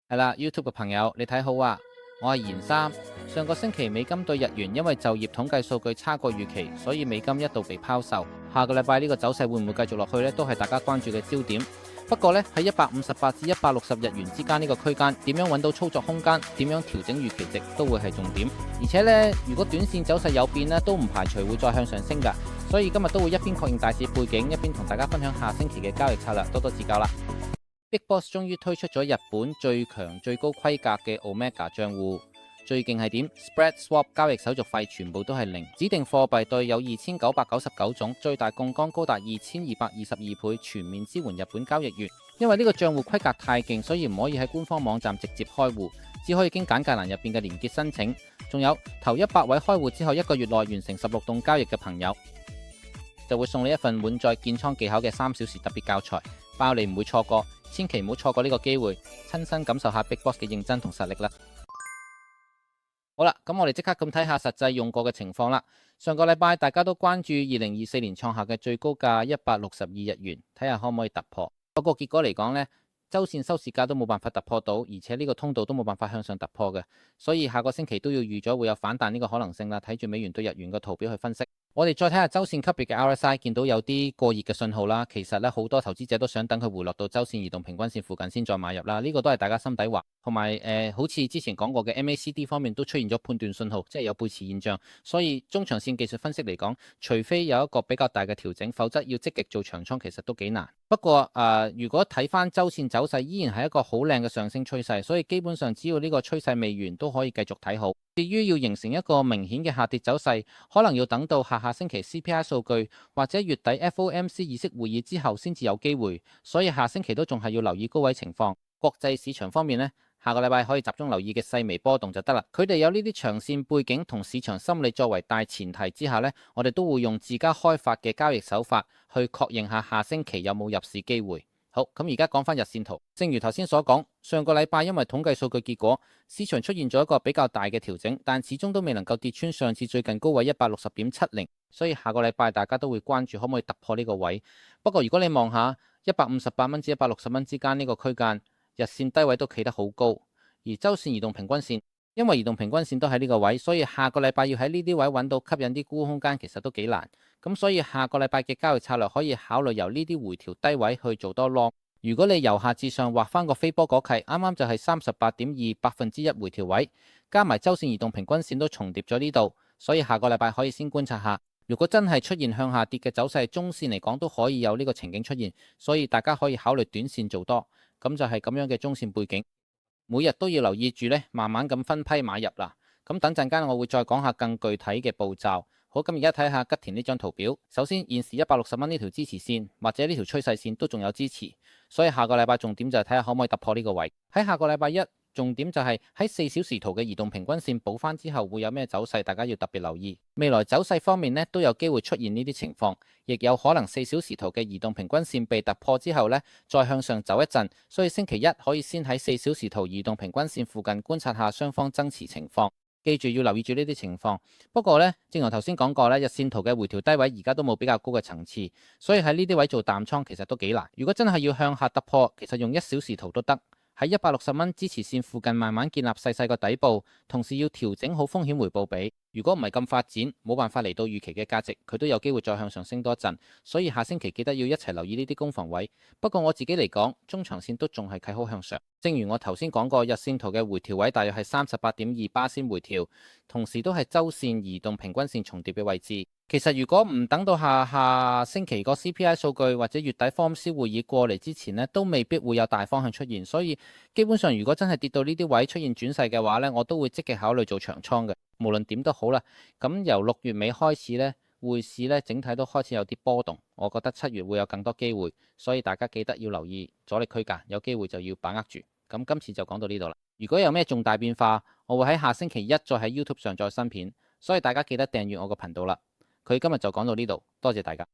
係啦，YouTube 嘅朋友，你睇好啊！我係賢三。上個星期美金對日元因為就業統計數據差過預期，所以美金一度被拋售。下個禮拜呢個走勢會唔會繼續落去呢？都係大家關注嘅焦點。不過呢，喺158至160日元之間呢個區間，點樣揾到操作空間，點樣調整預期值，都會係重點。而且呢，如果短線走勢有變呢，都唔排除會再向上升㗎。所以今日都會一邊確認大市背景，一邊同大家分享下星期嘅交易策略，多多指教啦。Big Boss 終於推出咗日本最強最高規格嘅 Omega 賬戶，最勁係點 ？Spread Swap 交易手續費全部都係零，指定貨幣對有2999種，最大槓桿高達2222倍，全面支援日本交易員。因為呢個賬戶規格太勁，所以唔可以喺官方網站直接開戶，只可以經簡介欄入邊嘅連結申請。仲有頭100位開戶之後1個月內完成16棟交易嘅朋友，就會送你一份滿載建倉技巧嘅3小時特別教材，包你唔會錯過。千祈唔好錯過呢個機會，親身感受下 Big Boss 嘅認真同實力啦。好啦，咁我哋即刻咁睇下實際用過嘅情況啦。上個禮拜大家都關注2024年創下嘅最高價162日元，睇下可唔可以突破。不過結果嚟講呢，周線收市價都冇辦法突破到，而且呢個通道都冇辦法向上突破嘅，所以下個星期都要預咗會有反彈呢個可能性啦。睇住美元對日元個圖表去分析。我哋再睇下周線級別嘅 RSI， 見到有啲過熱嘅信號啦。其實咧，好多投資者都想等佢回落到周線移動平均線附近先再買入啦。呢個都係大家心底話。同埋好似之前講過嘅 MACD 方面都出現咗判斷信號，即係有背馳現象。所以中長線技術分析嚟講，除非有一個比較大嘅調整，否則要積極做長倉其實都幾難。不過如果睇翻周線走勢，依然係一個好靚嘅上升趨勢，所以基本上只要呢個趨勢未完，都可以繼續睇好。至於要形成一個明顯嘅下跌走勢，可能要等到下星期 CPI 數據或者月底 FOMC 議息會議之後先至有機會，所以下星期都仲係要留意高位情況。國際市場方面呢，下個禮拜可以集中留意嘅細微波動就得啦。佢哋有呢啲長線背景同市場心理作為大前提之下呢，我哋都會用自家開發嘅交易手法去確認下星期有冇入市機會。好，咁而家講翻日線圖，正如頭先所講，上個禮拜因為統計數據結果，市場出現咗一個比較大嘅調整，但始終都未能夠跌穿上次最近高位160.70，所以下個禮拜大家都會關注可唔可以突破呢個位。不過如果你望下158蚊至160蚊之間呢個區間，日線低位都企得好高，而周線移動平均線，因為移動平均線都喺呢個位，所以下個禮拜要喺呢啲位揾到吸引啲沽空間，其實都幾難。咁所以下個禮拜嘅交易策略可以考慮由呢啲回調低位去做多 long。如果你由下至上畫翻個飛波嗰契，啱啱就係38.2%回調位，加埋周線移動平均線都重疊咗呢度，所以下個禮拜可以先觀察下。如果真係出現向下跌嘅走勢，中線嚟講都可以有呢個情景出現，所以大家可以考慮短線做多。咁就係咁樣嘅中線背景，每日都要留意住呢，慢慢咁分批買入啦。咁等陣間我會再講下更具體嘅步驟。好，咁而家睇下吉田呢張圖表。首先現時160蚊呢條支持線或者呢條趨勢線都仲有支持，所以下個禮拜重點就係睇下可唔可以突破呢個位。喺下個禮拜一，重點就係喺4小時圖嘅移動平均線補翻之後會有咩走勢，大家要特別留意。未來走勢方面呢，都有機會出現呢啲情況，亦有可能4小時圖嘅移動平均線被突破之後呢，再向上走一陣。所以星期一可以先喺4小時圖移動平均線附近觀察下雙方爭持情況。記住要留意住呢啲情況。不過呢，正如頭先講過呢，日線圖嘅回調低位而家都冇比較高嘅層次，所以喺呢啲位做淡倉其實都幾難。如果真係要向下突破，其實用1小時圖都得。喺160蚊支持線附近慢慢建立細細個底部，同時要調整好風險回報比。如果唔係咁發展，冇辦法嚟到預期嘅價值，佢都有機會再向上升多一陣。所以下星期記得要一齊留意呢啲攻防位。不過我自己嚟講，中長線都仲係睇好向上。正如我頭先講過，日線圖嘅回調位大約係38.2%先回調，同時都係周線移動平均線重疊嘅位置。其實如果唔等到下星期個 CPI 數據或者月底 FOMC 會議過嚟之前呢，都未必會有大方向出現。所以基本上如果真係跌到呢啲位出現轉勢嘅話呢，我都會積極考慮做長倉嘅。無論點都好啦，咁由6月尾開始呢，匯市呢整體都開始有啲波動，我覺得7月會有更多機會，所以大家記得要留意阻力區間，有機會就要把握住。咁今次就講到呢度啦。如果有咩重大變化，我會喺下星期一再喺 YouTube 上載新片，所以大家記得訂閱我個頻道啦。佢今日就講到呢度，多謝大家。